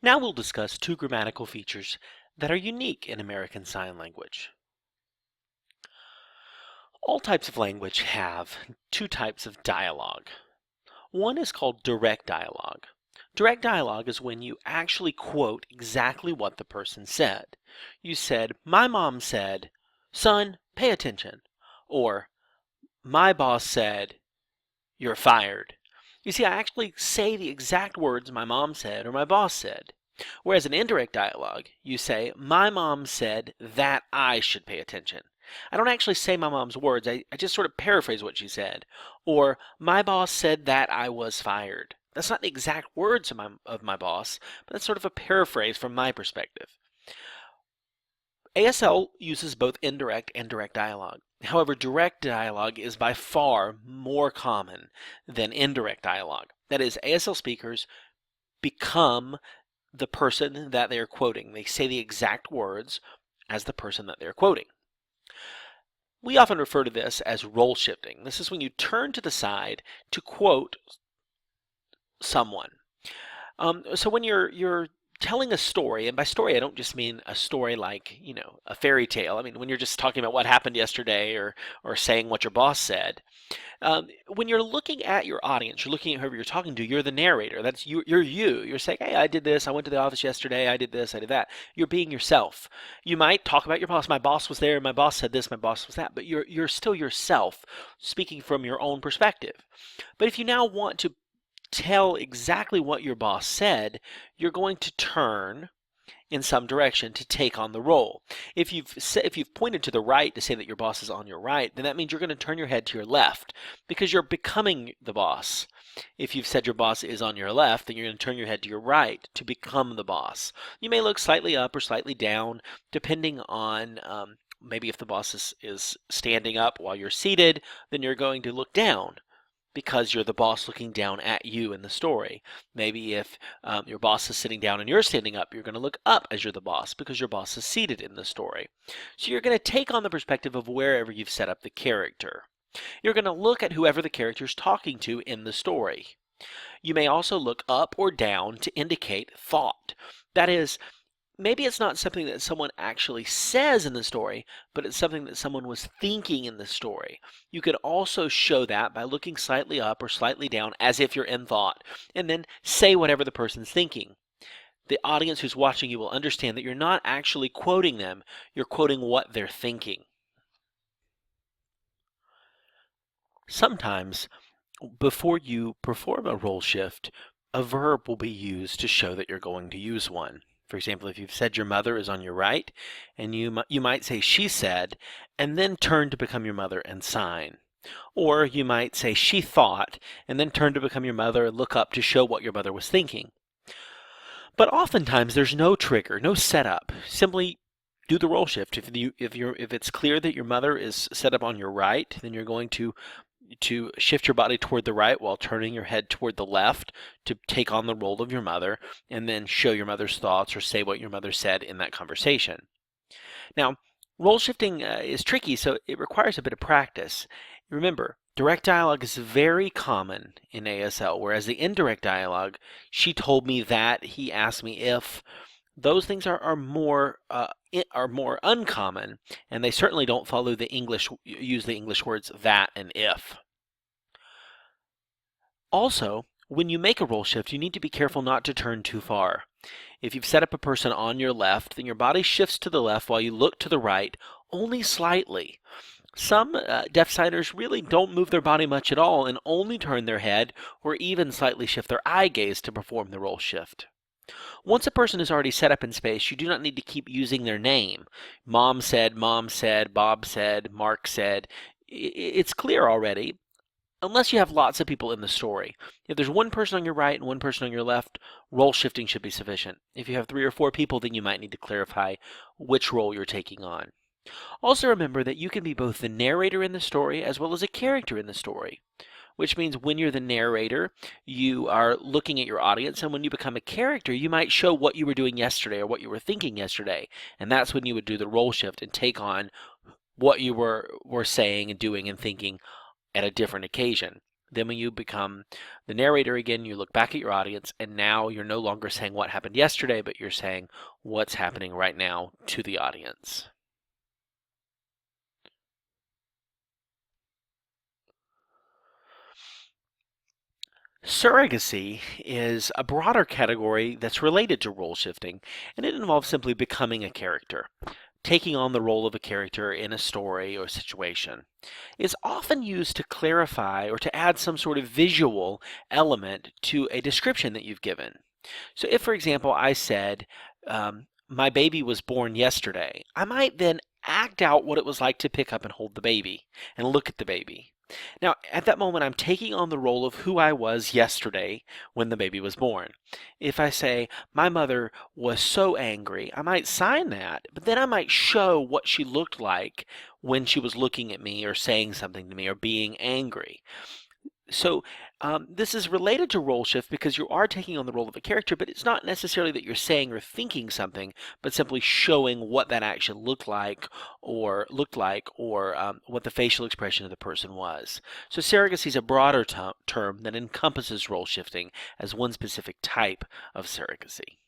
Now we'll discuss two grammatical features that are unique in American Sign Language. All types of language have two types of dialogue. One is called direct dialogue. Direct dialogue is when you actually quote exactly what the person said. You said, "My mom said, son, pay attention," or "My boss said, you're fired." You see, I actually say the exact words my mom said or my boss said. Whereas in indirect dialogue, you say, "My mom said that I should pay attention." I don't actually say my mom's words, I just sort of paraphrase what she said. Or, "My boss said that I was fired." That's not the exact words of my boss, but that's sort of a paraphrase from my perspective. ASL uses both indirect and direct dialogue. However, direct dialogue is by far more common than indirect dialogue. That is, ASL speakers become the person that they are quoting. They say the exact words as the person that they're quoting. We often refer to this as role shifting. This is when you turn to the side to quote someone. So when you're telling a story, and by story I don't just mean a story like, a fairy tale. I mean when you're just talking about what happened yesterday or saying what your boss said. When you're looking at your audience, you're looking at whoever you're talking to, you're the narrator. That's you. You're you. You're saying, "Hey, I did this. I went to the office yesterday. I did this. I did that." You're being yourself. You might talk about your boss. "My boss was there. My boss said this. My boss was that." But you're still yourself, speaking from your own perspective. But if you now want to tell exactly what your boss said, you're going to turn in some direction to take on the role. If you've pointed to the right to say that your boss is on your right, then that means you're going to turn your head to your left because you're becoming the boss. If you've said your boss is on your left, then you're going to turn your head to your right to become the boss. You may look slightly up or slightly down, depending on maybe if the boss is standing up while you're seated, then you're going to look down, because you're the boss looking down at you in the story. Maybe if your boss is sitting down and you're standing up, you're going to look up as you're the boss because your boss is seated in the story. So you're going to take on the perspective of wherever you've set up the character. You're going to look at whoever the character is talking to in the story. You may also look up or down to indicate thought. That is, maybe it's not something that someone actually says in the story, but it's something that someone was thinking in the story. You could also show that by looking slightly up or slightly down as if you're in thought, and then say whatever the person's thinking. The audience who's watching you will understand that you're not actually quoting them, you're quoting what they're thinking. Sometimes, before you perform a role shift, a verb will be used to show that you're going to use one. For example, if you've said your mother is on your right, and you might say she said, and then turn to become your mother and sign. Or you might say she thought, and then turn to become your mother and look up to show what your mother was thinking. But oftentimes there's no trigger, no setup. Simply do the role shift. If it's clear that your mother is set up on your right, then you're going to shift your body toward the right while turning your head toward the left to take on the role of your mother and then show your mother's thoughts or say what your mother said in that conversation. Now, role shifting is tricky, so it requires a bit of practice. Remember, direct dialogue is very common in ASL, whereas the indirect dialogue, "she told me that," "he asked me if," those things are more uncommon, and they certainly don't use the English words that and if. Also, when you make a role shift, you need to be careful not to turn too far. If you've set up a person on your left, then your body shifts to the left while you look to the right, only slightly. Some deaf signers really don't move their body much at all and only turn their head or even slightly shift their eye gaze to perform the role shift. Once a person is already set up in space, you do not need to keep using their name. Mom said, Bob said, Mark said. It's clear already, unless you have lots of people in the story. If there's one person on your right and one person on your left, role shifting should be sufficient. If you have 3 or 4 people, then you might need to clarify which role you're taking on. Also remember that you can be both the narrator in the story as well as a character in the story, which means when you're the narrator, you are looking at your audience, and when you become a character, you might show what you were doing yesterday or what you were thinking yesterday, and that's when you would do the role shift and take on what you were saying and doing and thinking at a different occasion. Then when you become the narrator again, you look back at your audience, and now you're no longer saying what happened yesterday, but you're saying what's happening right now to the audience. Surrogacy is a broader category that's related to role shifting, and it involves simply becoming a character, taking on the role of a character in a story or situation. It's often used to clarify or to add some sort of visual element to a description that you've given. So if, for example, I said, my baby was born yesterday, I might then act out what it was like to pick up and hold the baby and look at the baby. Now, at that moment, I'm taking on the role of who I was yesterday when the baby was born. If I say, my mother was so angry, I might sign that, but then I might show what she looked like when she was looking at me or saying something to me or being angry. So this is related to role shift because you are taking on the role of a character, but it's not necessarily that you're saying or thinking something, but simply showing what that action looked like, or what the facial expression of the person was. So surrogacy is a broader term that encompasses role shifting as one specific type of surrogacy.